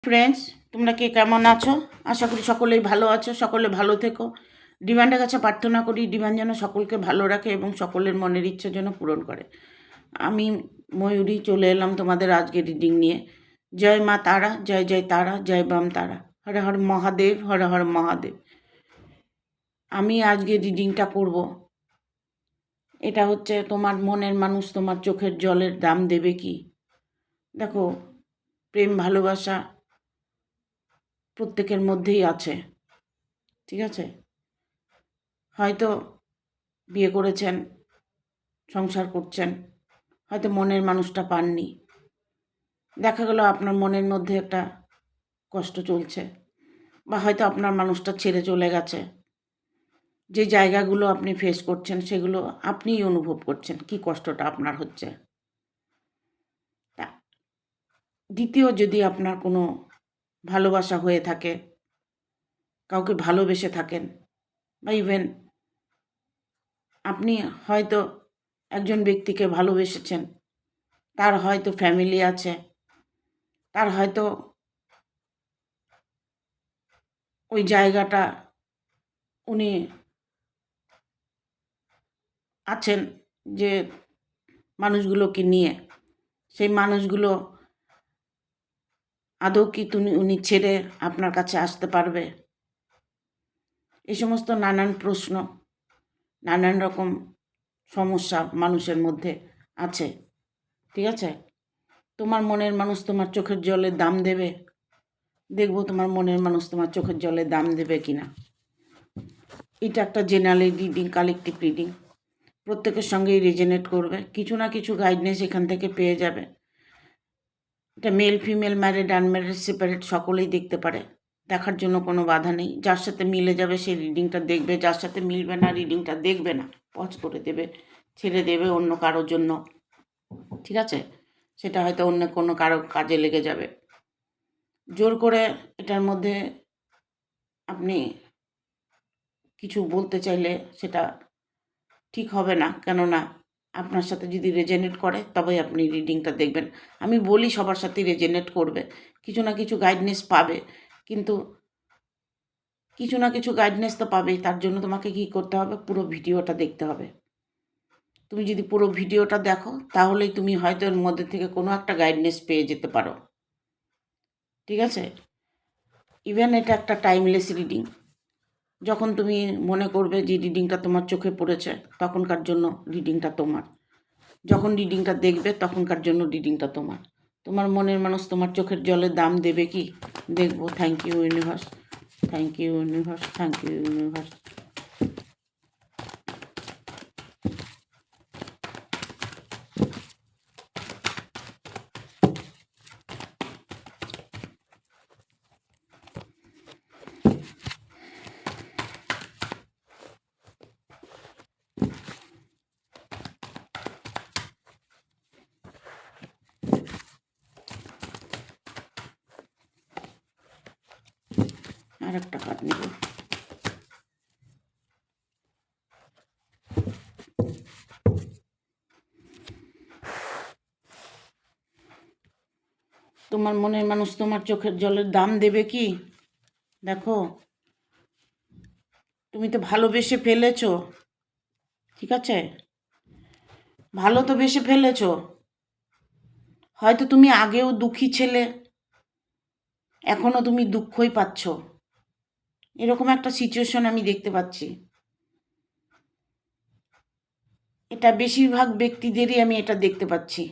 Friends, তোমরা কে কেমন আছো? আশা করি সকলেই ভালো আছো, সকলে ভালো থেকো। ডিভাইনের কাছে প্রার্থনা করি ডিভাইন যেন সকলকে ভালো রাখে এবং সকলের মনের ইচ্ছা যেন পূরণ করে। আমি ময়ূরী চলে এলাম তোমাদের আজকে রিডিং নিয়ে। জয় মা তারা, জয় জয় তারা, জয় বাম তারা, হর হর মহাদেব, হর হর মহাদেব। আমি আজকে রিডিংটা করব। এটা হচ্ছে তোমার মনের মানুষ তোমার চোখের জলের দাম দেবে কি। দেখো, প্রেম ভালোবাসা প্রত্যেকের মধ্যেই আছে, ঠিক আছে? হয়তো বিয়ে করেছেন, সংসার করছেন, হয়তো মনের মানুষটা পাননি। দেখা গেল আপনার মনের মধ্যে একটা কষ্ট চলছে, বা হয়তো আপনার মানুষটা ছেড়ে চলে গেছে। যে জায়গাগুলো আপনি ফেস করছেন সেগুলো আপনিই অনুভব করছেন, কি কষ্টটা আপনার হচ্ছে। দ্বিতীয়, যদি আপনার কোনো ভালোবাসা হয়ে থাকে, কাউকে ভালোবেসে থাকেন, বা ইভেন আপনি হয়তো একজন ব্যক্তিকে ভালোবেসেছেন, তার হয়তো ফ্যামিলি আছে, তার হয়তো ওই জায়গাটা উনি আছেন যে মানুষগুলোকে নিয়ে, সেই মানুষগুলো আদৌ কি উনি ছেড়ে আপনার কাছে আসতে পারবে? এই সমস্ত নানান প্রশ্ন, নানান রকম সমস্যা মানুষের মধ্যে আছে, ঠিক আছে? তোমার মনের মানুষ তোমার চোখের জলের দাম দেবে। দেখবো তোমার মনের মানুষ তোমার চোখের জলের দাম দেবে কিনা। এটা একটা জেনারেল রিডিং, কালেকটিভ রিডিং, প্রত্যেকের সঙ্গেই রেজোনেট করবে। কিছু না কিছু গাইডনেস এখান থেকে পেয়ে যাবে। এটা male female, married unmarried separate সকলেই দেখতে পারে, দেখার জন্য কোনো বাধা নেই। যার সাথে মিলে যাবে সেই রিডিংটা দেখবে, যার সাথে মিলবে না রিডিংটা দেখবে না, পজ করে দেবে, ছেড়ে দেবে অন্য কারোর জন্য, ঠিক আছে? সেটা হয়তো অন্য কোনো কারো কাজে লেগে যাবে। জোর করে এটার মধ্যে আপনি কিছু বলতে চাইলে সেটা ঠিক হবে না, কেননা আপনার সাথে যদি রেজোনেট করে তবেই আপনি রিডিংটা দেখবেন। আমি বলি সবার সাথেই রেজোনেট করবে, কিছু না কিছু গাইডনেস পাবে, কিন্তু কিছু না কিছু গাইডনেস তো পাবেই। তার জন্য তোমাকে কী করতে হবে, পুরো ভিডিওটা দেখতে হবে। তুমি যদি পুরো ভিডিওটা দেখো তাহলেই তুমি হয়তো এর মধ্যে থেকে কোনো একটা গাইডনেস পেয়ে যেতে পারো, ঠিক আছে? ইভেন এটা একটা টাইমলেস রিডিং। যখন তুমি মনে করবে যে রিডিংটা তোমার চোখে পড়েছে তখনকার জন্য রিডিংটা তোমার, যখন রিডিংটা দেখবে তখনকার জন্য রিডিংটা তোমার। তোমার মনের মানুষ তোমার চোখের জলের দাম দেবে কি, দেখবো। Thank you universe, thank you universe, thank you universe. আর একটা কার্ড নেব। তোমার মনের মানুষ তোমার চোখের জলের দাম দেবে কি? দেখো, তুমি তো ভালোবেসে ফেলেছো, ঠিক আছে? ভালো তো বেসে ফেলেছো। হয়তো তুমি আগেও দুঃখী ছেলে, এখনও তুমি দুঃখই পাচ্ছ, এরকম একটা সিচুয়েশন আমি দেখতে পাচ্ছি। এটা বেশিরভাগ ব্যক্তিদেরই আমি এটা দেখতে পাচ্ছি।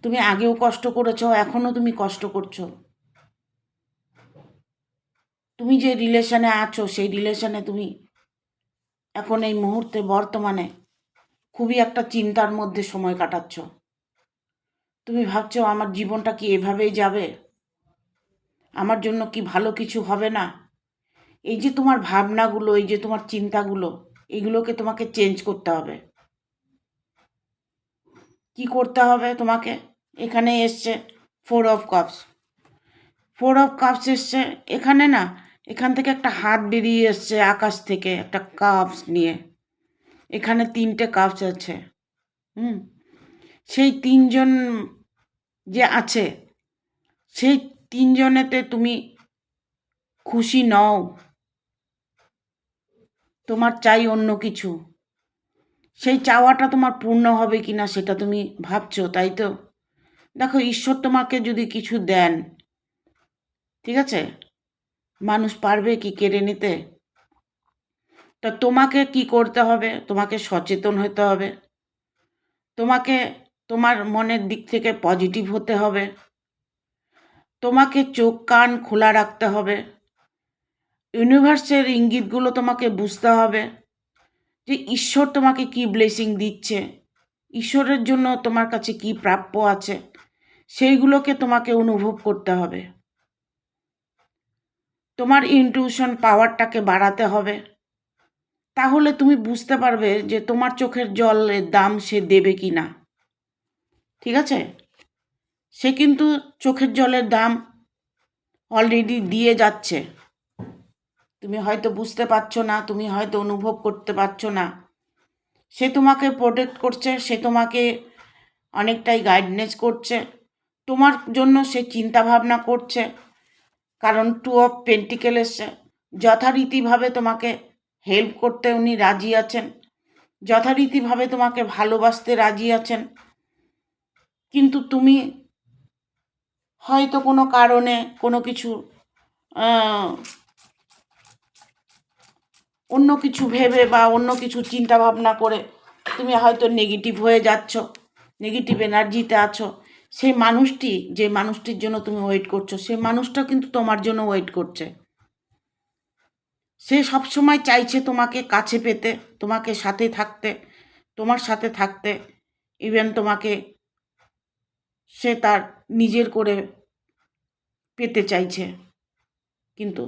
তুমি আগেও কষ্ট করেছো, এখনও তুমি কষ্ট করছো। তুমি যে রিলেশনে আছো সেই রিলেশনে তুমি এখন এই মুহূর্তে বর্তমানে খুবই একটা চিন্তার মধ্যে সময় কাটাচ্ছ। তুমি ভাবছো আমার জীবনটা কি এভাবেই যাবে, আমার জন্য কি ভালো কিছু হবে না। এই যে তোমার ভাবনাগুলো, এই যে তোমার চিন্তাগুলো, এগুলোকে তোমাকে চেঞ্জ করতে হবে। কি করতে হবে তোমাকে? এখানে এসছে 4 অফ কাপস। 4 অফ কাপস এসছে এখানে না, এখান থেকে একটা হাত বেরিয়ে এসছে আকাশ থেকে একটা কাপস নিয়ে। এখানে 3টে কাপস আছে। সেই 3জন যে আছে সেই তিনজনেতে তুমি খুশি নও, তোমার চাই অন্য কিছু। সেই চাওয়াটা তোমার পূর্ণ হবে কি না সেটা তুমি ভাবছো, তাই তো? দেখো, ঈশ্বর তোমাকে যদি কিছু দেন, ঠিক আছে, মানুষ পারবে কি কেড়ে নিতে? তা তোমাকে কি করতে হবে? তোমাকে সচেতন হতে হবে, তোমাকে তোমার মনের দিক থেকে পজিটিভ হতে হবে, তোমাকে চোখ কান খোলা রাখতে হবে, ইউনিভার্সের ইঙ্গিতগুলো তোমাকে বুঝতে হবে যে ঈশ্বর তোমাকে কি ব্লেসিং দিচ্ছে, ঈশ্বরের জন্য তোমার কাছে কি প্রাপ্য আছে, সেইগুলোকে তোমাকে অনুভব করতে হবে। তোমার ইনটিউশন পাওয়ারটাকে বাড়াতে হবে, তাহলে তুমি বুঝতে পারবে যে তোমার চোখের জলের দাম সে দেবে কি না। ঠিক আছে? সে কিন্তু চোখের জলের দাম অলরেডি দিয়ে যাচ্ছে। তুমি হয়তো বুঝতে পারছো না, তুমি হয়তো অনুভব করতে পারছো না। সে তোমাকে প্রোটেক্ট করছে, সে তোমাকে অনেকটাই গাইডনেস করছে, তোমার জন্য সে চিন্তা ভাবনা করছে। কারণ 2 অফ পেন্টিকেল এসছে, যথারীতিভাবে তোমাকে হেল্প করতে উনি রাজি আছেন, যথারীতিভাবে তোমাকে ভালোবাসতে রাজি আছেন। কিন্তু তুমি হয়তো কোনো কারণে কোনো কিছু অন্য কিছু ভেবে বা অন্য কিছু চিন্তা ভাবনা করে তুমি হয়তো নেগেটিভ হয়ে যাচ্ছ, নেগেটিভ এনার্জিতে আছো। সেই মানুষটি, যে মানুষটির জন্য তুমি ওয়েট করছো, সেই মানুষটা কিন্তু তোমার জন্য ওয়েট করছে। সে সবসময় চাইছে তোমাকে কাছে পেতে, তোমাকে সাথে থাকতে, তোমার সাথে থাকতে, ইভেন তোমাকে সে তার নিজের করে পেতে চাইছে। কিন্তু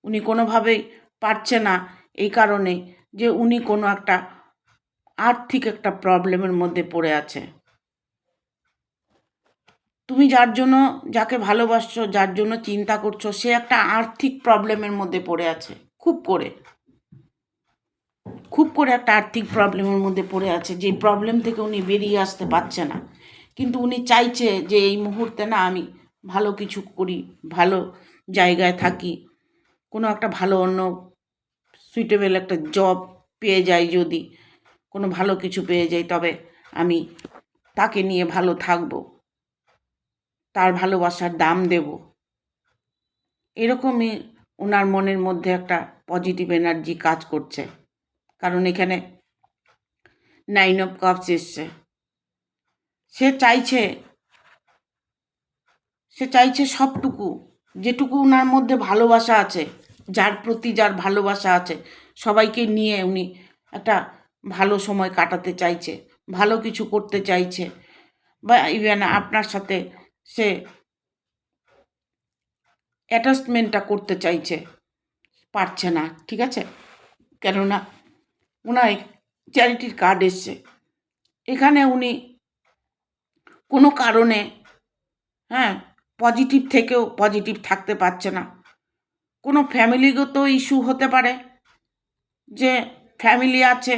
উনি কোনোভাবেই পারছে না, এই কারণে যে উনি কোনো একটা আর্থিক একটা প্রবলেমের মধ্যে পড়ে আছে। তুমি যার জন্য, যাকে ভালোবাসছো, যার জন্য চিন্তা করছো, সে একটা আর্থিক প্রবলেমের মধ্যে পড়ে আছে, খুব করে একটা আর্থিক প্রবলেমের মধ্যে পড়ে আছে, যে প্রবলেম থেকে উনি বেরিয়ে আসতে পারছে না। কিন্তু উনি চাইছে যে এই মুহূর্তে না আমি ভালো কিছু করি, ভালো জায়গায় থাকি, কোনো একটা ভালো অন্য সুইটেবল একটা জব পেয়ে যাই, যদি কোনো ভালো কিছু পেয়ে যাই, তবে আমি তাকে নিয়ে ভালো থাকবো, তার ভালোবাসার দাম দেব। এরকমই ওনার মনের মধ্যে একটা পজিটিভ এনার্জি কাজ করছে। কারণ এখানে 9 অফ কাপস এসছে। সে চাইছে সবটুকু, যেটুকু ওনার মধ্যে ভালোবাসা আছে, যার প্রতি যার ভালোবাসা আছে, সবাইকে নিয়ে উনি একটা ভালো সময় কাটাতে চাইছে, ভালো কিছু করতে চাইছে, বা ইভেন আপনার সাথে সে অ্যাটাচমেন্টটা করতে চাইছে, পারছে না। ঠিক আছে? কেননা ওনার চ্যারিটির কার্ড এসছে। এখানে উনি কোনো কারণে, হ্যাঁ, পজিটিভ থেকেও পজিটিভ থাকতে পারছে না। কোনো ফ্যামিলিগত ইস্যু হতে পারে, যে ফ্যামিলি আছে,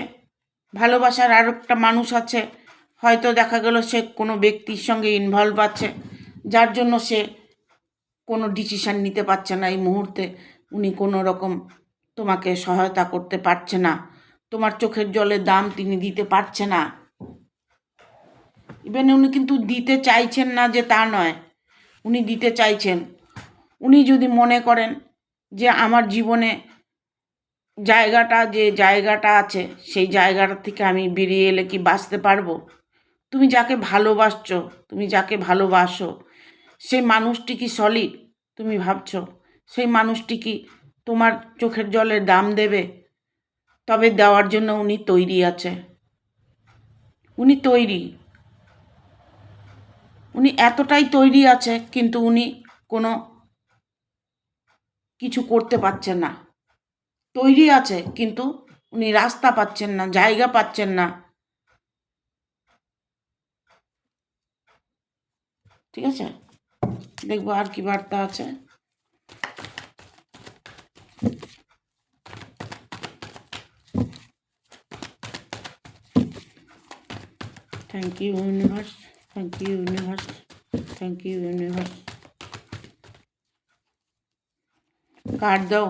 ভালোবাসার আর একটা মানুষ আছে, হয়তো দেখা গেল সে কোনো ব্যক্তির সঙ্গে ইনভলভ আছে, যার জন্য সে কোনো ডিসিশান নিতে পারছে না এই মুহূর্তে। উনি কোনো রকম তোমাকে সহায়তা করতে পারছে না, তোমার চোখের জলের দাম তিনি দিতে পারছে না। ইভেন উনি কিন্তু দিতে চাইছেন না যে তা নয়, উনি দিতে চাইছেন। উনি যদি মনে করেন যে আমার জীবনে যে জায়গাটা আছে, সেই জায়গাটা থেকে আমি বেরিয়ে এলে কি বাঁচতে পারবো? তুমি যাকে ভালোবাসছো, তুমি যাকে ভালোবাসো, সেই মানুষটি কি সলিড? তুমি ভাবছো সেই মানুষটি কি তোমার চোখের জলের দাম দেবে? তবে দেওয়ার জন্য উনি তৈরি আছে, উনি তৈরি, উনি এতটাই তৈরি আছে, কিন্তু উনি কোনো কিছু করতে পারছেন না। তৈরি আছে, কিন্তু উনি রাস্তা পাচ্ছেন না, জায়গা পাচ্ছেন না। ঠিক আছে? দেখবো আর কি বার্তা আছে। Thank you universe, thank you universe, thank you universe. Card দাও।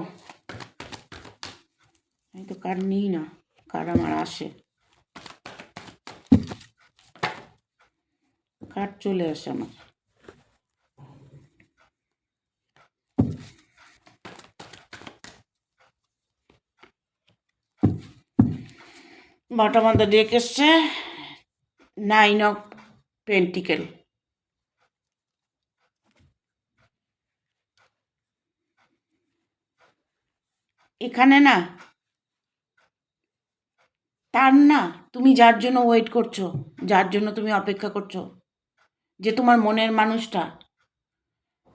আমি তো কার্ড নিই না, কার্ড আমার আসে, কার্ড চলে আসে আমার। বটম অফ দ্য ডেক এসছে 9 অফ পেন্টিকেল। এখানে না তার না, তুমি যার জন্য ওয়েট করছো, যার জন্য তুমি অপেক্ষা করছো, যে তোমার মনের মানুষটা,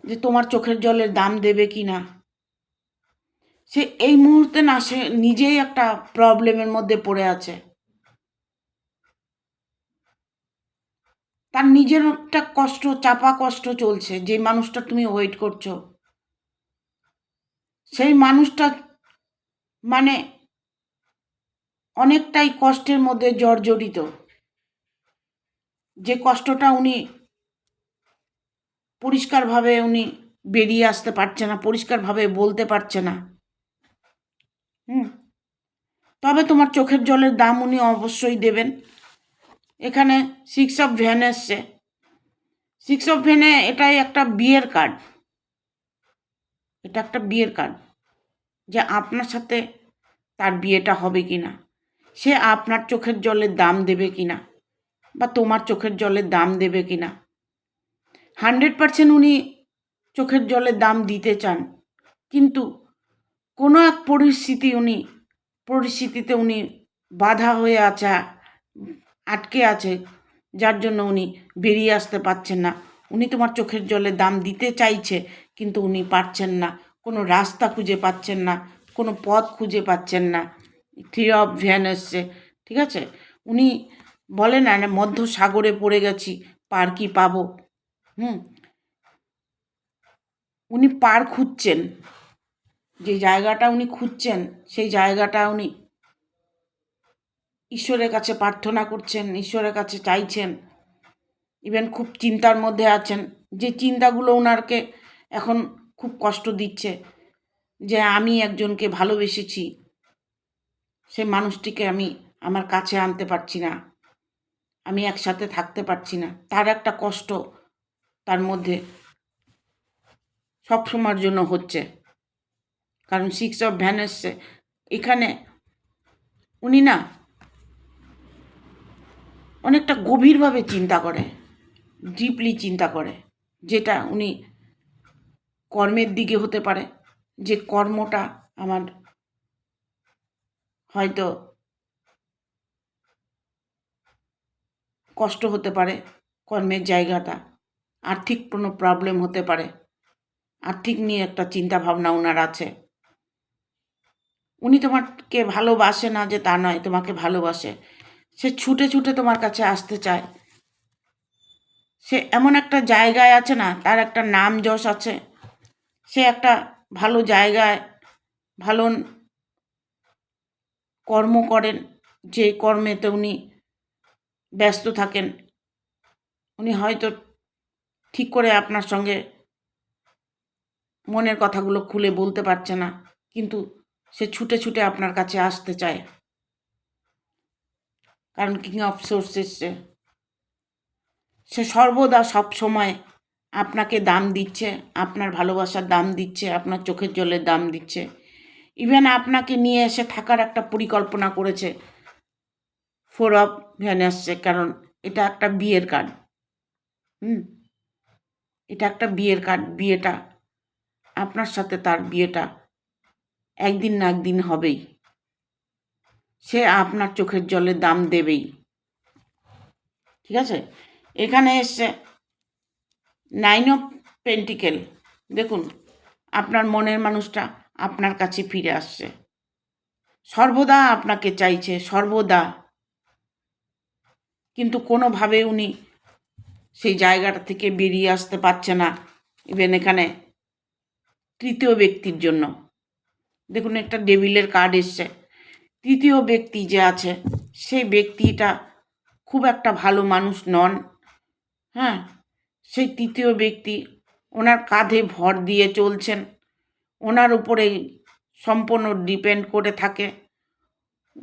যে তোমার চোখের জলের দাম দেবে কি না, সে এই মুহূর্তে না, সে নিজেই একটা প্রবলেমের মধ্যে পড়ে আছে। তার নিজের একটা কষ্ট, চাপা কষ্ট চলছে। যে মানুষটা তুমি ওয়েট করছো, সেই মানুষটা মানে অনেকটাই কষ্টের মধ্যে জর্জরিত। যে কষ্টটা উনি পরিষ্কারভাবে উনি বেরিয়ে আসতে পারছে না, পরিষ্কারভাবে বলতে পারছে না। তবে তোমার চোখের জলের দাম উনি অবশ্যই দেবেন। এখানে 6 অফ ভ্যান এসছে। 6 অফ ভ্যানে এটাই একটা বিয়ের কার্ড। এটা একটা বিয়ের কার্ড, যে আপনার সাথে তার বিয়েটা হবে কি না, সে আপনার চোখের জলের দাম দেবে কি না, বা তোমার চোখের জলের দাম দেবে কি না। 100% উনি চোখের জলের দাম দিতে চান, কিন্তু কোনো এক পরিস্থিতিতে উনি বাধা হয়ে আছে, আটকে আছে, যার জন্য উনি বেরিয়ে আসতে পারছেন না। উনি তোমার চোখের জলের দাম দিতে চাইছে, কিন্তু উনি পারছেন না, কোনো রাস্তা খুঁজে পাচ্ছেন না, কোনো পথ খুঁজে পাচ্ছেন না। 3 অফ ভ্যান এসছে, ঠিক আছে। উনি বলে না, মধ্য সাগরে পড়ে গেছি, পার কি পাবো। উনি পার খুঁজছেন, যে জায়গাটা উনি খুঁজছেন, সেই জায়গাটা উনি ঈশ্বরের কাছে প্রার্থনা করছেন, ঈশ্বরের কাছে চাইছেন। ইভেন খুব চিন্তার মধ্যে আছেন, যে চিন্তাগুলো ওনারকে এখন খুব কষ্ট দিচ্ছে, যে আমি একজনকে ভালোবেসেছি, সে মানুষটিকে আমি আমার কাছে আনতে পারছি না, আমি একসাথে থাকতে পারছি না। তার একটা কষ্ট তার মধ্যে সবসময়ের জন্য হচ্ছে, কারণ 6 অফ ভ্যান এসছে। এখানে উনি না অনেকটা গভীরভাবে চিন্তা করে, ডিপলি চিন্তা করে, যেটা উনি কর্মের দিকে হতে পারে, যে কর্মটা আমার হয়তো কষ্ট হতে পারে, কর্মের জায়গাটা, আর্থিক কোনো প্রবলেম হতে পারে, আর্থিক নিয়ে একটা চিন্তা ভাবনা ওনার আছে। উনি তোমাকে ভালোবাসে না যে তা নয়, তোমাকে ভালোবাসে। সে ছুটে ছুটে তোমার কাছে আসতে চায়। সে এমন একটা জায়গায় আছে না, তার একটা নাম যশ আছে, সে একটা ভালো জায়গায় ভালো কর্ম করেন, যে কর্মেতে উনি ব্যস্ত থাকেন। উনি হয়তো ঠিক করে আপনার সঙ্গে মনের কথাগুলো খুলে বলতে পারছে না, কিন্তু সে ছুটে ছুটে আপনার কাছে আসতে চায়, কারণ কিং অফ সোর্স এসছে। সে সর্বদা সব সময় আপনাকে দাম দিচ্ছে, আপনার ভালোবাসার দাম দিচ্ছে, আপনার চোখের জলের দাম দিচ্ছে। ইভেন আপনাকে নিয়ে এসে থাকার একটা পরিকল্পনা করেছে। 4 অফ ভ্যান আসছে, কারণ এটা একটা বিয়ের কার্ড। এটা একটা বিয়ের কার্ড। বিয়েটা আপনার সাথে তার বিয়েটা একদিন না একদিন হবেই। সে আপনার চোখের জলের দাম দেবেই, ঠিক আছে। এখানে এসছে 9 অফ পেন্টিকেল। দেখুন, আপনার মনের মানুষটা আপনার কাছে ফিরে আসছে, সর্বদা আপনাকে চাইছে, সর্বদা, কিন্তু কোনোভাবে উনি সেই জায়গাটা থেকে বেরিয়ে আসতে পারছে না। ইভেন এখানে তৃতীয় ব্যক্তির জন্য, দেখুন একটা ডেভিলের কার্ড এসছে। তৃতীয় ব্যক্তি যে আছে, সেই ব্যক্তিটা খুব একটা ভালো মানুষ নন। সেই তৃতীয় ব্যক্তি ওনার কাঁধে ভর দিয়ে চলছেন, ওনার উপরেই সম্পূর্ণ ডিপেন্ড করে থাকে।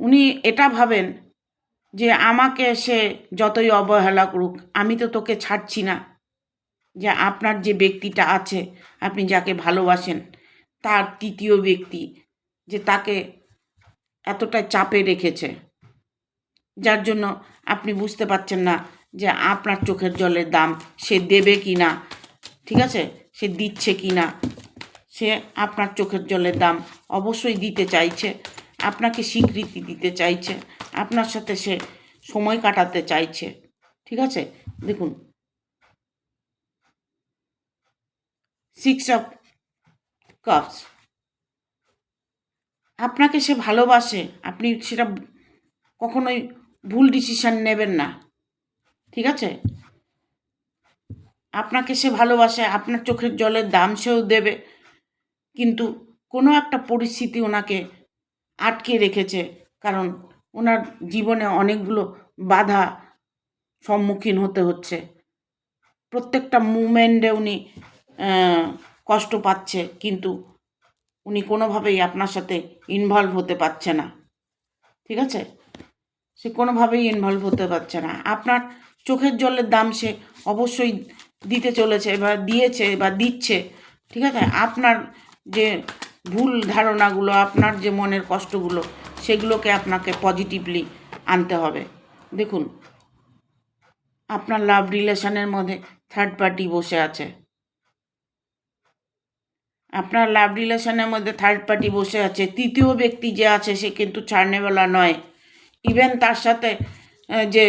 উনি এটা ভাবেন যে আমাকে সে যতই অবহেলা করুক, আমি তো তোকে ছাড়ছি না। যে আপনার যে ব্যক্তিটা আছে, আপনি যাকে ভালোবাসেন, তার তৃতীয় ব্যক্তি যে তাকে এতটা চাপে রেখেছে, যার জন্য আপনি বুঝতে পারছেন না যে আপনার চোখের জলের দাম সে দেবে কি না, ঠিক আছে, সে দিচ্ছে কি না। সে আপনার চোখের জলের দাম অবশ্যই দিতে চাইছে, আপনাকে স্বীকৃতি দিতে চাইছে, আপনার সাথে সে সময় কাটাতে চাইছে, ঠিক আছে। দেখুন, 6 অফ কাপস, আপনাকে সে ভালোবাসে, আপনি সেটা কখনোই ভুল ডিসিশন নেবেন না, ঠিক আছে। আপনাকে সে ভালোবাসে, আপনার চোখের জলের দাম সেও দেবে, কিন্তু কোনো একটা পরিস্থিতি ওনাকে আটকে রেখেছে, কারণ ওনার জীবনে অনেকগুলো বাধা সম্মুখীন হতে হচ্ছে। প্রত্যেকটা মুমেন্টে উনি কষ্ট পাচ্ছে, কিন্তু উনি কোনোভাবেই আপনার সাথে ইনভলভ হতে পারছে না, ঠিক আছে। সে কোনোভাবেই ইনভলভ হতে পারছে না। আপনার চোখের জলের দাম সে অবশ্যই দিতে চলেছে বা দিয়েছে বা দিচ্ছে, ঠিক আছে। আপনার যে ভুল ধারণাগুলো, আপনার যে মনের কষ্টগুলো, সেগুলোকে আপনাকে পজিটিভলি আনতে হবে। দেখুন, আপনার লাভ রিলেশনের মধ্যে থার্ড পার্টি বসে আছে। আপনার লাভ রিলেশনের মধ্যে থার্ড পার্টি বসে আছে। তৃতীয় ব্যক্তি যে আছে সে কিন্তু ছাড়নেওয়ালা নয়। ইভেন তার সাথে যে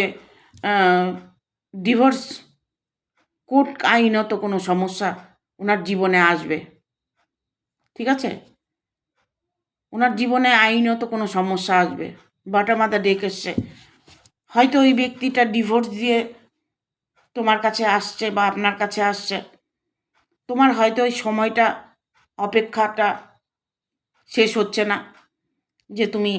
ডিভোর্স কোর্ট আইনত কোনো সমস্যা ওনার জীবনে আসবে, ঠিক আছে। ওনার জীবনে আইনত কোনো সমস্যা আসবে। বাটা মাথা ডেক এসছে, হয়তো ওই ব্যক্তিটা ডিভোর্স দিয়ে তোমার কাছে আসছে বা আপনার কাছে আসছে, তোমার হয়তো ওই সময়টা, অপেক্ষাটা শেষ হচ্ছে না, যে তুমি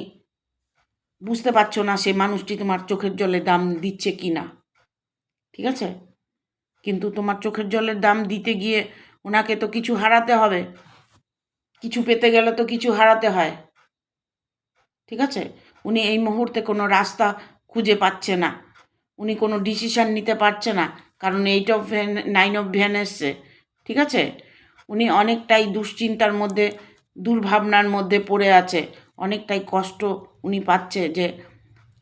বুঝতে পারছো না সে মানুষটি তোমার চোখের জলে দাম দিচ্ছে কি না, ঠিক আছে। কিন্তু তোমার চোখের জলের দাম দিতে গিয়ে ওনাকে তো কিছু হারাতে হবে, কিছু পেতে গেলে তো কিছু হারাতে হয়, ঠিক আছে। উনি এই মুহূর্তে কোনো রাস্তা খুঁজে পাচ্ছে না, উনি কোনো ডিসিশান নিতে পারছে না, কারণ 8 অফ ভ্যান 9 অফ ভ্যান এসছে, ঠিক আছে। উনি অনেকটাই দুশ্চিন্তার মধ্যে, দুর্ভাবনার মধ্যে পড়ে আছে, অনেকটাই কষ্ট উনি পাচ্ছে, যে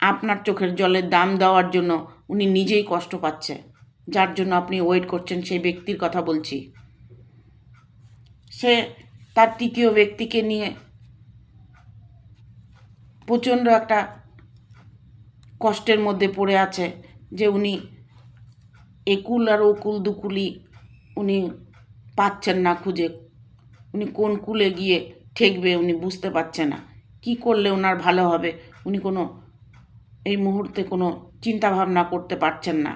আপনার চোখের জলের দাম দেওয়ার জন্য উনি নিজেই কষ্ট পাচ্ছে, যার জন্য আপনি ওয়েট করছেন। সেই ব্যক্তির কথা বলছি, সে তার তৃতীয় ব্যক্তিকে নিয়ে প্রচণ্ড একটা কষ্টের মধ্যে পড়ে আছে, যে উনি একুল আর ওকুল দুকুলি উনি পাচ্ছেন না খুঁজে। উনি কোন কুলে গিয়ে ঠেকবে উনি বুঝতে পারছে না, কি করলে ওনার ভালো হবে উনি কোনো এই মুহূর্তে কোনো চিন্তা ভাবনা করতে পারছেন না।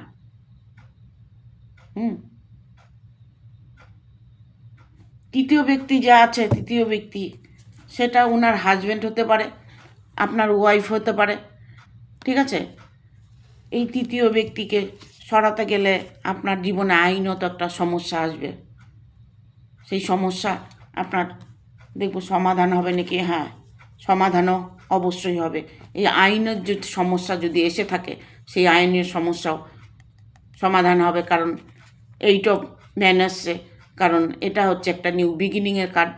তৃতীয় ব্যক্তি যা আছে, তৃতীয় ব্যক্তি সেটা ওনার হাজব্যান্ড হতে পারে, আপনার ওয়াইফ হতে পারে, ঠিক আছে। এই তৃতীয় ব্যক্তিকে সরাতে গেলে আপনার জীবনে আইনত একটা সমস্যা আসবে। সেই সমস্যা আপনার দেখব সমাধান হবে নাকি, হ্যাঁ, সমাধানও অবশ্যই হবে। এই আইনের যে সমস্যা যদি এসে থাকে, সেই আইনের সমস্যাও সমাধান হবে, কারণ 8 অফ ভ্যান আসছে, কারণ এটা হচ্ছে একটা নিউ বিগিনিংয়ের কার্ড।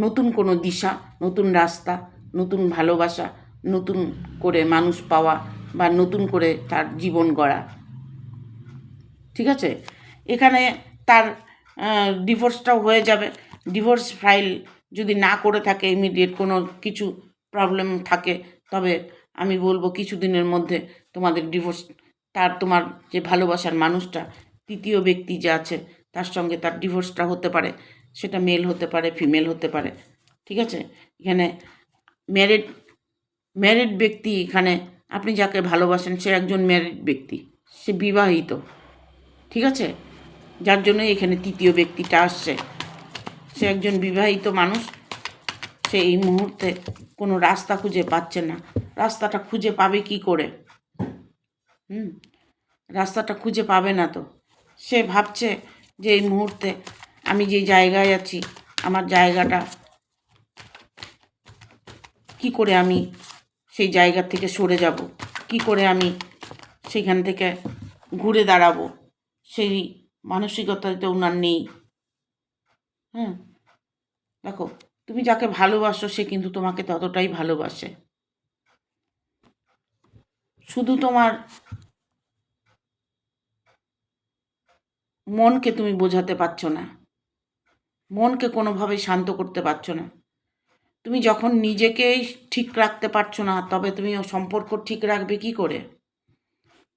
নতুন কোনো দিশা, নতুন রাস্তা, নতুন ভালোবাসা, নতুন করে মানুষ পাওয়া বা নতুন করে তার জীবন গড়া, ঠিক আছে। এখানে তার ডিভোর্সটাও হয়ে যাবে। ডিভোর্স ফাইল যদি না করে থাকে, ইমিডিয়েট কোনো কিছু প্রবলেম থাকে, তবে আমি বলবো কিছুদিনের মধ্যে তোমাদের ডিভোর্স, তোমার যে ভালোবাসার মানুষটা, তৃতীয় ব্যক্তি যে আছে তার সঙ্গে তার ডিভোর্সটা হতে পারে। সেটা মেল হতে পারে, ফিমেল হতে পারে, ঠিক আছে। এখানে ম্যারিড ব্যক্তি, এখানে আপনি যাকে ভালোবাসেন সে একজন ম্যারিড ব্যক্তি, সে বিবাহিত, ঠিক আছে। যার জন্য এখানে তৃতীয় ব্যক্তিটা আসছে, সে একজন বিবাহিত মানুষ। সে এই মুহূর্তে কোনো রাস্তা খুঁজে পাচ্ছে না। রাস্তাটা খুঁজে পাবে কি করে? রাস্তাটা খুঁজে পাবে না তো। সে ভাবছে যে এই মুহূর্তে আমি যে জায়গায় আছি আমার জায়গাটা কি করে আমি সেই জায়গা থেকে সরে যাব, কি করে আমি সেখান থেকে ঘুরে দাঁড়াবো, সেই মানসিকতা তো ওনার নেই। হ্যাঁ, দেখো, তুমি যাকে ভালোবাসো সে কিন্তু তোমাকে ততটাই ভালোবাসে। শুধু তোমার মনকে তুমি বোঝাতে পারছো না, মনকে কোনোভাবেই শান্ত করতে পারছো না। তুমি যখন নিজেকেই ঠিক রাখতে পারছো না, তবে তুমি সম্পর্ক ঠিক রাখবে কি করে?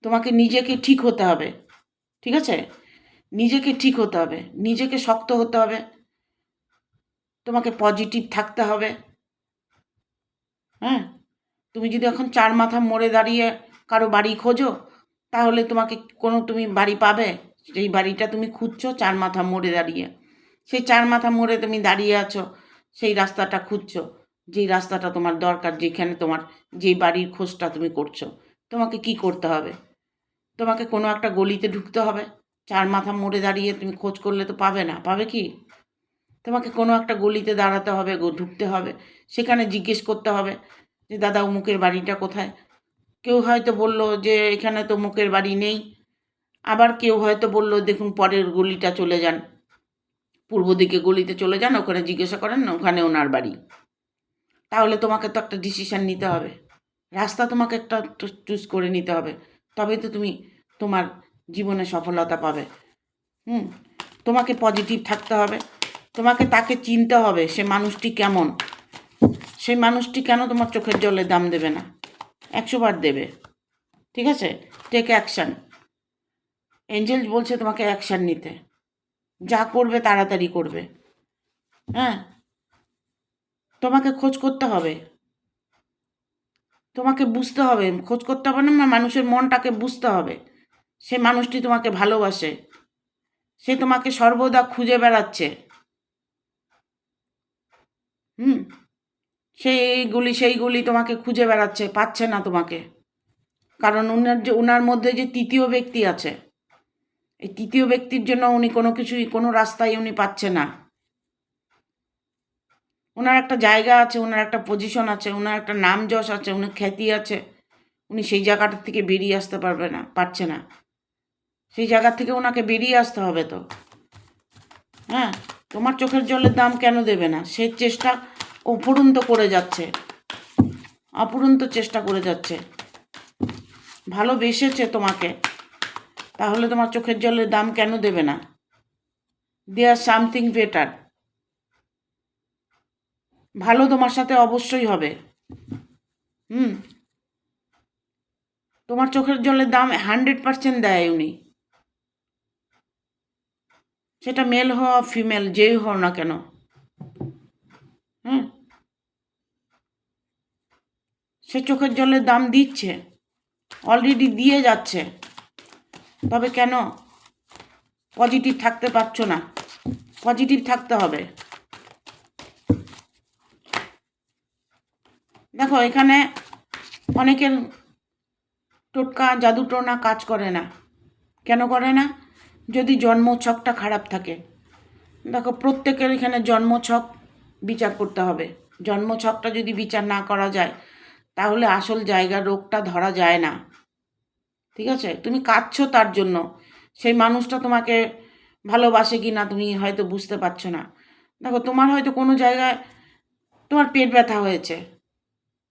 তোমাকে নিজেকে ঠিক হতে হবে, ঠিক আছে? নিজেকে ঠিক হতে হবে, নিজেকে শক্ত হতে হবে, তোমাকে পজিটিভ থাকতে হবে। হ্যাঁ, তুমি যদি এখন চার মাথা মোড়ে দাঁড়িয়ে কারো বাড়ি খোঁজো, তাহলে তোমাকে তুমি বাড়ি পাবে? সেই বাড়িটা তুমি খুঁজছো চার মাথা মোড়ে দাঁড়িয়ে, সেই চার মাথা মোড়ে তুমি দাঁড়িয়ে আছো, সেই রাস্তাটা খুঁজছো, যেই রাস্তাটা তোমার দরকার, যেখানে তোমার যেই বাড়ির খোঁজটা তুমি করছো। তোমাকে কি করতে হবে? তোমাকে কোনো একটা গলিতে ঢুকতে হবে। চার মাথা মোড়ে দাঁড়িয়ে তুমি খোঁজ করলে তো পাবে না, পাবে কি? তোমাকে কোনো একটা গলিতে দাঁড়াতে হবে, ঢুকতে হবে, সেখানে জিজ্ঞেস করতে হবে যে দাদা অমুকের বাড়িটা কোথায়? কেউ হয়তো বলল যে এখানে তো অমুকের বাড়ি নেই, আবার কেউ হয়তো বলল দেখুন পরের গলিটা চলে যান, পূর্ব দিকে গলিতে চলে যান, ওখানে জিজ্ঞাসা করেন, ওখানে ওনার বাড়ি। তাহলে তোমাকে তো একটা ডিসিশান নিতে হবে, রাস্তা তোমাকে একটা চুজ করে নিতে হবে, তবেই তো তুমি তোমার জীবনে সফলতা পাবে। তোমাকে পজিটিভ থাকতে হবে, তোমাকে তাকে চিনতে হবে, সে মানুষটি কেমন, সেই মানুষটি কেন তোমার চোখের জলে দাম দেবে না? 100 বার দেবে, ঠিক আছে? Take action. এঞ্জেল বলছে তোমাকে অ্যাকশান নিতে, যা করবে তাড়াতাড়ি করবে। হ্যাঁ, তোমাকে খোঁজ করতে হবে, তোমাকে বুঝতে হবে, খোঁজ করতে হবে না, মানুষের মনটাকে বুঝতে হবে। সে মানুষটি তোমাকে ভালোবাসে, সে তোমাকে সর্বদা খুঁজে বেড়াচ্ছে। সেইগুলি তোমাকে খুঁজে বেড়াচ্ছে, পাচ্ছে না তোমাকে। কারণ ওনার মধ্যে যে তৃতীয় ব্যক্তি আছে, এই তৃতীয় ব্যক্তির জন্য উনি কোনো রাস্তায় উনি পাচ্ছে না। ওনার একটা জায়গা আছে, ওনার একটা পজিশন আছে, ওনার একটা নাম যশ আছে, উনি খ্যাতি আছে, উনি সেই জায়গাটার থেকে বেরিয়ে আসতে পারছে না। সেই জায়গা থেকে ওনাকে বেরিয়ে আসতে হবে তো। হ্যাঁ, তোমার চোখের জলের দাম কেন দেবে না? সে চেষ্টা অফুরন্ত করে যাচ্ছে, অফুরন্ত চেষ্টা করে যাচ্ছে, ভালোবেসেছে তোমাকে, তাহলে তোমার চোখের জলের দাম কেন দেবে না? দেয়ার সামথিং বেটার, ভালো তোমার সাথে অবশ্যই হবে। তোমার চোখের জলের দাম 100% দেয় উনি, সেটা মেল হও ফিমেল যেই হও না কেন। সে চোখের জলের দাম দিচ্ছে, অলরেডি দিয়ে যাচ্ছে, তবে কেন পজিটিভ থাকতে পারছো না? পজিটিভ থাকতে হবে। দেখো, এখানে অনেকের টোটকা জাদুটোনা কাজ করে না। কেন করে না? যদি জন্মছকটা খারাপ থাকে। দেখো, প্রত্যেকের এখানে জন্মছক বিচার করতে হবে। জন্মছকটা যদি বিচার না করা যায়, তাহলে আসল জায়গার রোগটা ধরা যায় না, ঠিক আছে? তুমি কাঁদছো তার জন্য, সেই মানুষটা তোমাকে ভালোবাসে কি না তুমি হয়তো বুঝতে পারছো না। দেখো, তোমার হয়তো কোনো জায়গায় তোমার পেট ব্যথা হয়েছে,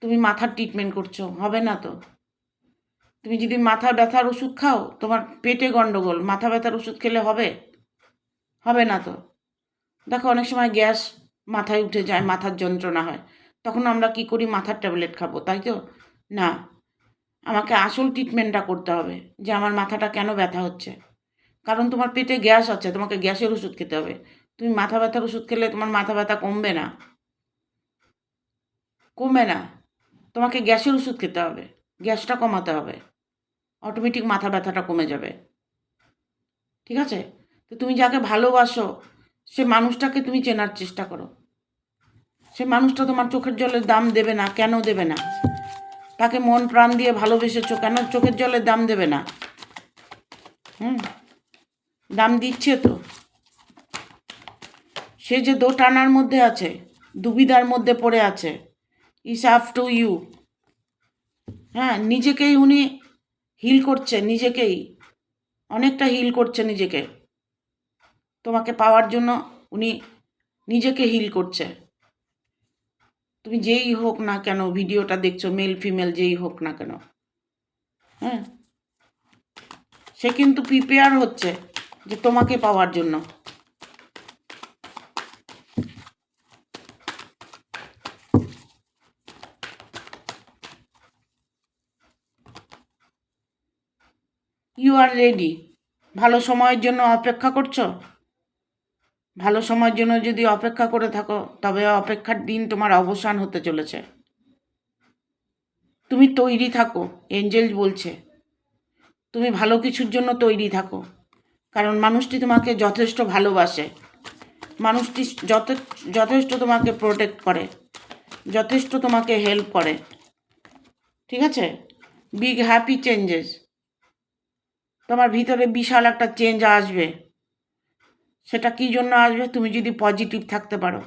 তুমি মাথার ট্রিটমেন্ট করছো, হবে না তো। তুমি যদি মাথা ব্যথার ওষুধ খাও, তোমার পেটে গন্ডগোল, মাথা ব্যথার ওষুধ খেলে হবে? হবে না তো। দেখো, অনেক সময় গ্যাস মাথায় উঠে যায়, মাথার যন্ত্রণা হয়, তখন আমরা কি করি? মাথার ট্যাবলেট খাবো, তাই তো? না, আমাকে আসল ট্রিটমেন্টটা করতে হবে যে আমার মাথাটা কেন ব্যথা হচ্ছে। কারণ তোমার পেটে গ্যাস আছে, তোমাকে গ্যাসের ওষুধ খেতে হবে। তুমি মাথা ব্যথার ওষুধ খেলে তোমার মাথা ব্যথা কমবে না, কমবে না। তোমাকে গ্যাসের ওষুধ খেতে হবে, গ্যাসটা কমাতে হবে, অটোমেটিক মাথা ব্যথাটা কমে যাবে, ঠিক আছে? তো তুমি যাকে ভালোবাসো, সে মানুষটাকে তুমি চেনার চেষ্টা করো। সে মানুষটা তোমার চোখের জলের দাম দেবে না, কেন দেবে না? তাকে মন প্রাণ দিয়ে ভালোবেসেছো, কেন চোখের জলের দাম দেবে না? দাম দিচ্ছে তো। সে যে দোটানার মধ্যে আছে, দুবিধার মধ্যে পড়ে আছে, ইস আপ টু ইউ। হ্যাঁ, নিজেকেই উনি হিল করছে, নিজেকেই অনেকটা হিল করছে নিজেকে। তোমাকে পাওয়ার জন্য উনি নিজেকে হিল করছে। তুমি যেই হোক না কেন, ভিডিওটা দেখছো, মেল ফিমেল যেই হোক না কেন, হ্যাঁ, সে কিন্তু প্রিপেয়ার হচ্ছে যে তোমাকে পাওয়ার জন্য। You are ready. ভালো সময়ের জন্য অপেক্ষা করছো। ভালো সময়ের জন্য যদি অপেক্ষা করে থাকো, তবে অপেক্ষার দিন তোমার অবসান হতে চলেছে। তুমি তৈরি থাকো, এঞ্জেল বলছে তুমি ভালো কিছুর জন্য তৈরি থাকো। কারণ মানুষটি তোমাকে যথেষ্ট ভালোবাসে, মানুষটি যথেষ্ট তোমাকে প্রোটেক্ট করে, যথেষ্ট তোমাকে হেল্প করে। ঠিক আছে? বিগ হ্যাপি চেঞ্জেস, তোমার ভিতরে বিশাল একটা চেঞ্জ আসবে। সেটা কী জন্য আসবে? তুমি যদি পজিটিভ থাকতে পারো।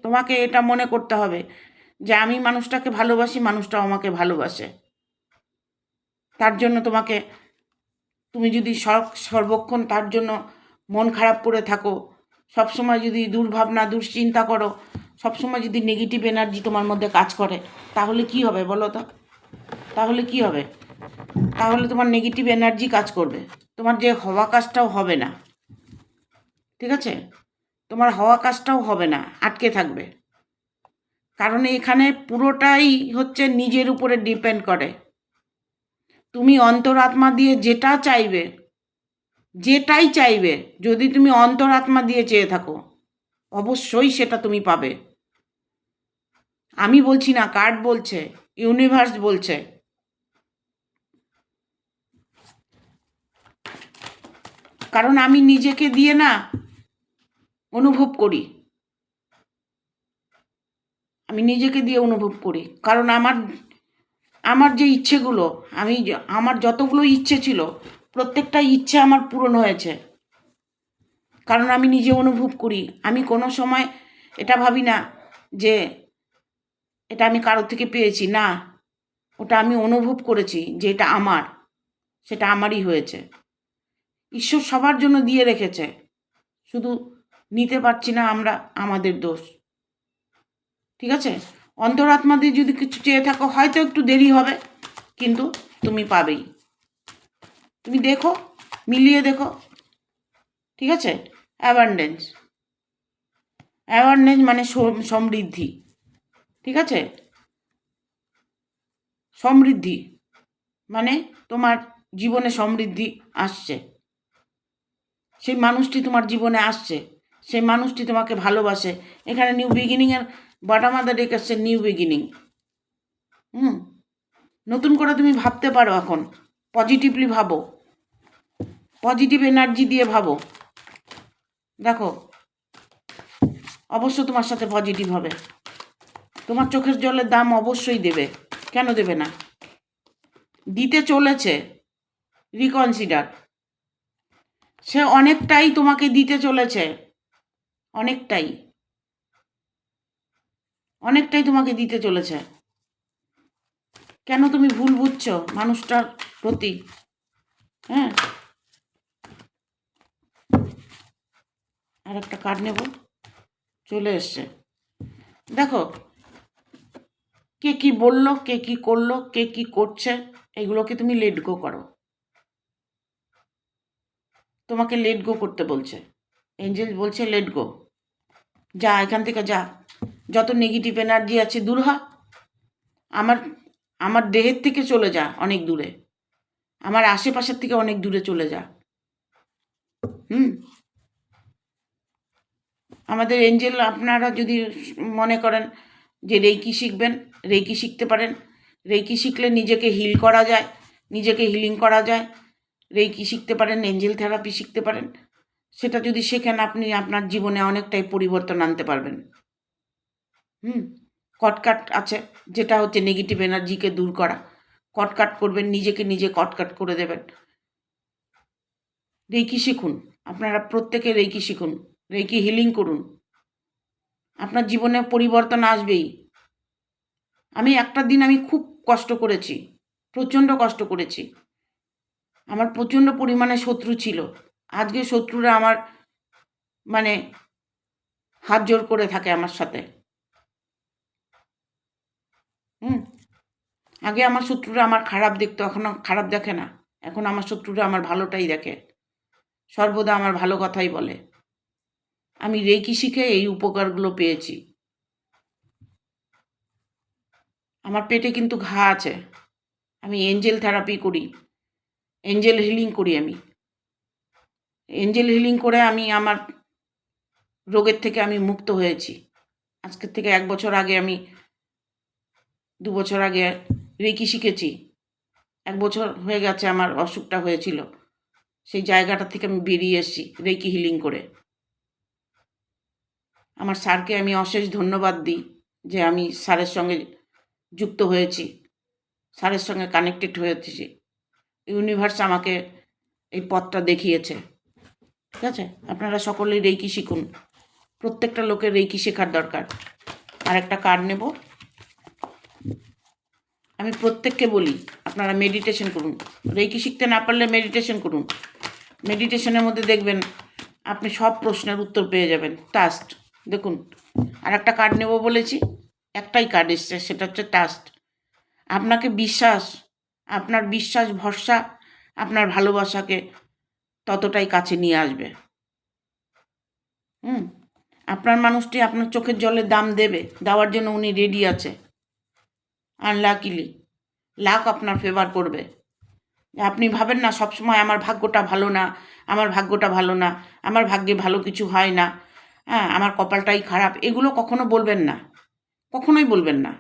তোমাকে এটা মনে করতে হবে যে আমি মানুষটাকে ভালোবাসি, মানুষটাও আমাকে ভালোবাসে। তার জন্য তুমি যদি সর্বক্ষণ তার জন্য মন খারাপ করে থাকো, সবসময় যদি দুর্ভাবনা দুশ্চিন্তা করো, সবসময় যদি নেগেটিভ এনার্জি তোমার মধ্যে কাজ করে, তাহলে কি হবে বলো তো? তাহলে কি হবে? তাহলে তোমার নেগেটিভ এনার্জি কাজ করবে, তোমার যে হওয়া কাজটাও হবে না। ঠিক আছে? তোমার হওয়া কাজটাও হবে না, আটকে থাকবে। কারণ এখানে পুরোটাই হচ্ছে নিজের উপরে ডিপেন্ড করে। তুমি অন্তরাত্মা দিয়ে যেটাই চাইবে, যদি তুমি অন্তরাত্মা দিয়ে চেয়ে থাকো, অবশ্যই সেটা তুমি পাবে। আমি বলছি না, কার্ড বলছে, ইউনিভার্স বলছে। কারণ আমি নিজেকে দিয়ে না অনুভব করি, আমি নিজেকে দিয়ে অনুভব করি। কারণ আমার যে ইচ্ছেগুলো, আমার যতগুলো ইচ্ছে ছিল, প্রত্যেকটা ইচ্ছে আমার পূরণ হয়েছে। কারণ আমি নিজে অনুভব করি। আমি কোনো সময় এটা ভাবি না যে এটা আমি কারোর থেকে পেয়েছি, না, ওটা আমি অনুভব করেছি যে এটা আমার, সেটা আমারই হয়েছে। ঈশ্বর সবার জন্য দিয়ে রেখেছে, শুধু নিতে পারছি না আমরা, আমাদের দোষ। ঠিক আছে? অন্তরাত্মা দিয়ে যদি কিছু চেয়ে থাকো, হয়তো একটু দেরি হবে, কিন্তু তুমি পাবেই। তুমি দেখো, মিলিয়ে দেখো। ঠিক আছে? অ্যাবান্ডেন্স মানে সমৃদ্ধি। ঠিক আছে? সমৃদ্ধি মানে তোমার জীবনে সমৃদ্ধি আসছে। সেই মানুষটি তোমার জীবনে আসছে, সেই মানুষটি তোমাকে ভালোবাসে। এখানে নিউ বিগিনিংয়ের বাটামাদা ডেকে নিউ বিগিনিং। নতুন করে তুমি ভাবতে পারো। এখন পজিটিভলি ভাবো, পজিটিভ এনার্জি দিয়ে ভাবো। দেখো, অবশ্য তোমার সাথে পজিটিভ হবে। তোমার চোখের জলের দাম অবশ্যই দেবে, কেন দেবে না? দিতে চলেছে। রিকনসিডার, সে অনেকটাই তোমাকে দিতে চলেছে, অনেকটাই অনেকটাই তোমাকে দিতে চলেছে। কেন তুমি ভুল বুঝছো মানুষটার প্রতি? হ্যাঁ, আর একটা কার্ড নেব, চলে এসছে। দেখো, কে কি বললো, কে কি করলো, কে কি করছে, এগুলোকে তুমি লেট গো করো। তোমাকে লেট গো করতে বলছে, এঞ্জেল বলছে লেট গো। যা, এখান থেকে যা, যত নেগেটিভ এনার্জি আছে দূর হ। আমার আমার দেহের থেকে চলে যা অনেক দূরে, আমার আশেপাশের থেকে অনেক দূরে চলে যা। আমাদের এঞ্জেল, আপনারা যদি মনে করেন যে রেইকি শিখবেন, রেইকি শিখতে পারেন। রেইকি শিখলে নিজেকে হিল করা যায়, নিজেকে হিলিং করা যায়। রেইকি শিখতে পারেন, এঞ্জেল থেরাপি শিখতে পারেন। সেটা যদি শেখেন, আপনি আপনার জীবনে অনেকটাই পরিবর্তন আনতে পারবেন। কটকাট আছে, যেটা হচ্ছে নেগেটিভ এনার্জিকে দূর করা। কটকাট করবেন, নিজেকে নিজে কটকাট করে দেবেন। রেইকি শিখুন, আপনারা প্রত্যেকে রেইকি শিখুন, রেইকি হিলিং করুন। আপনার জীবনে পরিবর্তন আসবেই। আমি একটা দিন আমি খুব কষ্ট করেছি, প্রচণ্ড কষ্ট করেছি। আমার প্রচণ্ড পরিমাণে শত্রু ছিল। আজকে শত্রুরা আমার মানে হাত জোড় করে থাকে আমার সাথে। আগে আমার শত্রুরা আমার খারাপ দেখতো, এখন খারাপ দেখে না। এখন আমার শত্রুরা আমার ভালোটাই দেখে, সর্বদা আমার ভালো কথাই বলে। আমি রেকি শিখে এই উপকারগুলো পেয়েছি। আমার পেটে কিন্তু ঘা আছে। আমি এঞ্জেল থেরাপি করি, এঞ্জেল হিলিং করি। আমি এঞ্জেল হিলিং করে আমি আমার রোগের থেকে আমি মুক্ত হয়েছি। আজকের থেকে 1 বছর আগে, আমি 2 বছর আগে রেকি শিখেছি। 1 বছর হয়ে গেছে আমার অসুখটা হয়েছিল। সেই জায়গাটা থেকে আমি বেরিয়ে এসেছি রেকি হিলিং করে। আমার স্যারকে আমি অশেষ ধন্যবাদ দিই যে আমি স্যারের সঙ্গে যুক্ত হয়েছি, স্যারের সঙ্গে কানেক্টেড হয়েছি। ইউনিভার্স আমাকে এই পথটা দেখিয়েছে। ঠিক আছে, আপনারা সকলেই রেকি শিখুন। প্রত্যেকটা লোকের রেকি শেখার দরকার। আর একটা কার্ড নেব। আমি প্রত্যেককে বলি আপনারা মেডিটেশন করুন। রেকি শিখতে না পারলে মেডিটেশন করুন। মেডিটেশনের মধ্যে দেখবেন আপনি সব প্রশ্নের উত্তর পেয়ে যাবেন। টাস্ট দেখুন, আর একটা কার্ড নেব বলেছি, একটাই কার্ড এসছে, সেটা হচ্ছে টাস্ট। আপনাকে বিশ্বাস, আপনার বিশ্বাস ভরসা আপনার ভালোবাসাকে ততটাই কাছে নিয়ে আসবে। আপনার মানুষটি আপনার চোখের জলের দাম দেবে, দেওয়ার জন্য উনি রেডি আছে। আনলাকিলি লাক আপনার ফেভার করবে। আপনি ভাবেন না সবসময় আমার ভাগ্যটা ভালো না, আমার ভাগ্যটা ভালো না, আমার ভাগ্যে ভালো কিছু হয় না, হ্যাঁ আমার কপালটাই খারাপ, এগুলো কখনো বলবেন না, কখনোই বলবেন না।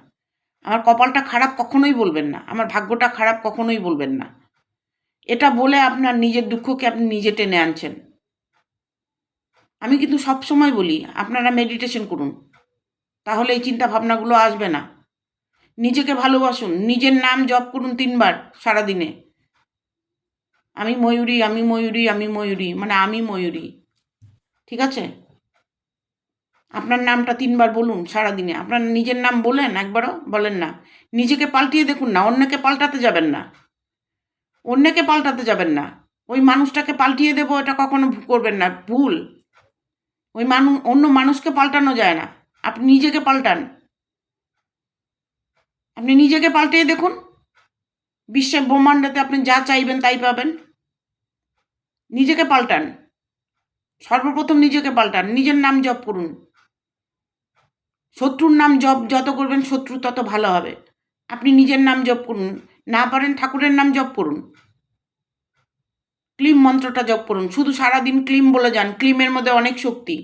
আমার কপালটা খারাপ কখনোই বলবেন না, আমার ভাগ্যটা খারাপ কখনোই বলবেন না। এটা বলে আপনার নিজের দুঃখকে আপনি নিজে টেনে আনছেন। আমি কিন্তু সব সময় বলি আপনারা মেডিটেশন করুন, তাহলে এই চিন্তা ভাবনাগুলো আসবে না। নিজেকে ভালোবাসুন, নিজের নাম জপ করুন 3 বার সারাদিনে। আমি ময়ূরী, আমি ময়ূরী, আমি ময়ূরী, মানে আমি ময়ূরী। ঠিক আছে, আপনার নামটা 3 বার বলুন সারাদিনে। আপনার নিজের নাম বলেন? একবারও বলেন না। নিজেকে পাল্টিয়ে দেখুন না, অন্যকে পাল্টাতে যাবেন না, অন্যকে পাল্টাতে যাবেন না। ওই মানুষটাকে পাল্টিয়ে দেবো এটা কখনো করবেন না, ভুল। ওই অন্য মানুষকে পাল্টানো যায় না, আপনি নিজেকে পাল্টান। আপনি নিজেকে পাল্টিয়ে দেখুন, বিশ্বের ব্রহ্মাণ্ডতে আপনি যা চাইবেন তাই পাবেন। নিজেকে পাল্টান, সর্বপ্রথম নিজেকে পাল্টান, নিজের নাম জপ করুন। শত্রুর নাম জপ যত করবেন শত্রু তত ভালো হবে। আপনি নিজের নাম জপ করুন, না পারেন ঠাকুরের নাম জপ করুন, ক্লিম মন্ত্রটা জপ করুন। শুধু সারাদিন ক্লিম বলে যান। ক্লিমের মধ্যে অনেক শক্তি,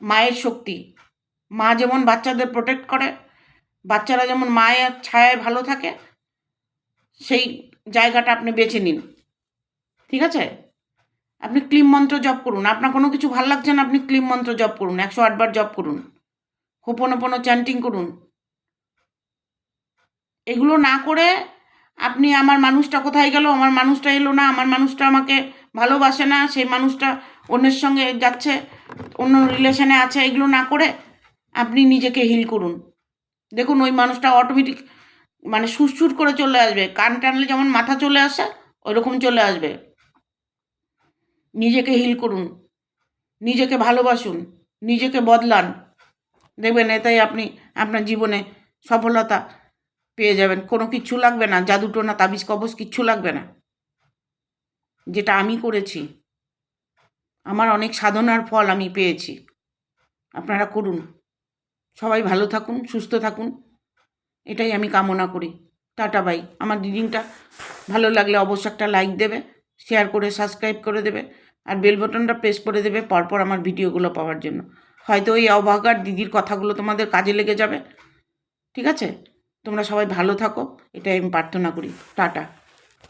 মায়ের শক্তি। মা যেমন বাচ্চাদের প্রোটেক্ট করে, বাচ্চারা যেমন মায়ের ছায়ায় ভালো থাকে, সেই জায়গাটা আপনি বেছে নিন। ঠিক আছে, আপনি ক্লিম মন্ত্র জপ করুন। আপনার কোনো কিছু ভাল লাগছে না, আপনি ক্লিম মন্ত্র জপ করুন, 108 বার জপ করুন, হোপোনোপোনো চ্যান্টিং করুন। এগুলো না করে আপনি আমার মানুষটা কোথায় গেল, আমার মানুষটা এলো না, আমার মানুষটা আমাকে ভালোবাসে না, সেই মানুষটা অন্যের সঙ্গে যাচ্ছে, অন্য রিলেশনে আছে, এগুলো না করে আপনি নিজেকে হিল করুন। দেখুন ওই মানুষটা অটোমেটিক মানে সুরসুর করে চলে আসবে। কান টানলে যেমন মাথা চলে আসে, ওইরকম চলে আসবে। নিজেকে হিল করুন, নিজেকে ভালোবাসুন, নিজেকে বদলান। দেখবেন এতেই আপনি আপনার জীবনে সফলতা পেয়ে যাবেন। কোনো কিচ্ছু লাগবে না, জাদুটোনা তাবিজ কবজ কিচ্ছু লাগবে না। যেটা আমি করেছি, আমার অনেক সাধনার ফল আমি পেয়েছি। আপনারা করুন। সবাই ভালো থাকুন, সুস্থ থাকুন, এটাই আমি কামনা করি। Tata bye. আমার রিডিংটা ভালো লাগলে অবশ্যই একটা লাইক দেবে, শেয়ার করে সাবস্ক্রাইব করে দেবে, আর বেল বাটনটা প্রেস করে দেবে পরপর আমার ভিডিওগুলো পাওয়ার জন্য। হয়তো এই অভাগার দিদির কথাগুলো তোমাদের কাজে লেগে যাবে। ঠিক আছে, তোমরা সবাই ভালো থাকো, এটাই আমি প্রার্থনা করি। টাটা।